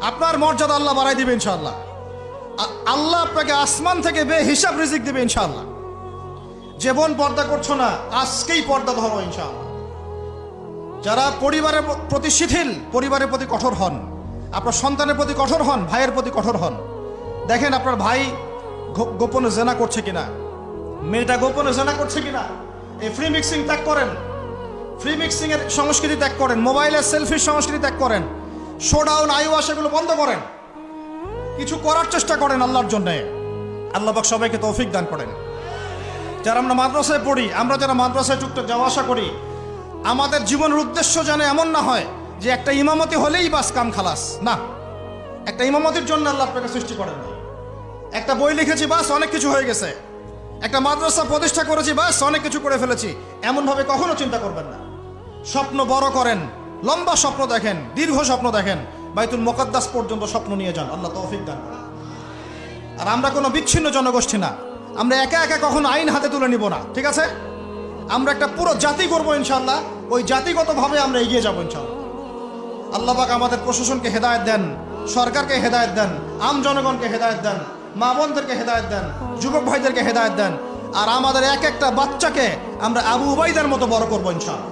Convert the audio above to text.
আপনার মর্যাদা আল্লাহ বাড়াই দিবে ইনশাআল্লাহ। আল্লাহ আপনাকে আসমান থেকে বেহিসাব রিজিক দিবে ইনশাআল্লাহ। যে বোন পর্দা করছো না, আজকেই পর্দা ধরো ইনশাআল্লাহ। যারা পরিবারের প্রতি শিথিল, পরিবারের প্রতি কঠোর হন, আপনার সন্তানের প্রতি কঠোর হন, ভাইয়ের প্রতি কঠোর হন। দেখেন আপনার ভাই গোপনে জেনা করছে কিনা, মেয়েটা গোপনে জেনা করছে কিনা। এই ফ্রি মিক্সিং ত্যাগ করেন, ফ্রি মিক্সিং এর সংস্কৃতি ত্যাগ করেন, মোবাইলের সেলফির সংস্কৃতি ত্যাগ করেন, শোডাউন আইওয়াস এগুলো বন্ধ করেন, কিছু করার চেষ্টা করেন আল্লাহর জন্যে। আল্লাহ পাক সবাইকে তৌফিক দান করেন। যারা আমরা মাদ্রাসায় পড়ি, আমরা যারা মাদ্রাসায় টুকটাক যাওয়া আসা করি, আমাদের জীবনের উদ্দেশ্য যেন এমন না হয় যে একটা ইমামতি হলেই বাস কাম খালাস। না, একটা ইমামতির জন্য আল্লাহ আপনাকে সৃষ্টি করেন না। একটা বই লিখেছি বাস অনেক কিছু হয়ে গেছে, একটা মাদ্রাসা প্রতিষ্ঠা করেছি বাস অনেক কিছু করে ফেলেছি, এমনভাবে কখনো চিন্তা করবেন না। স্বপ্ন বড় করেন, লম্বা স্বপ্ন দেখেন, দীর্ঘ স্বপ্ন দেখেন, বাইতুল মুকাদ্দাস পর্যন্ত স্বপ্ন নিয়ে যান। আল্লাহ তৌফিক দান করেন। আর আমরা কোনো বিচ্ছিন্ন জনগোষ্ঠী না, আমরা একা একা কখনো আইন হাতে তুলে নিব না, ঠিক আছে? আমরা একটা পুরো জাতি করবো ইনশাআল্লাহ, ওই জাতিগতভাবে আমরা এগিয়ে যাবো ইনশাআল্লাহ। আল্লাহ পাক আমাদের প্রশাসনকে হেদায়েত দেন, সরকারকে হেদায়েত দেন, আম জনগণকে হেদায়েত দেন, মা বোনদেরকে হেদায়েত দেন, যুবক ভাইদেরকে হেদায়েত দেন। আর আমাদের এক একটা বাচ্চাকে আমরা আবু উবাইদার মতো বড় করবো ইনশাআল্লাহ।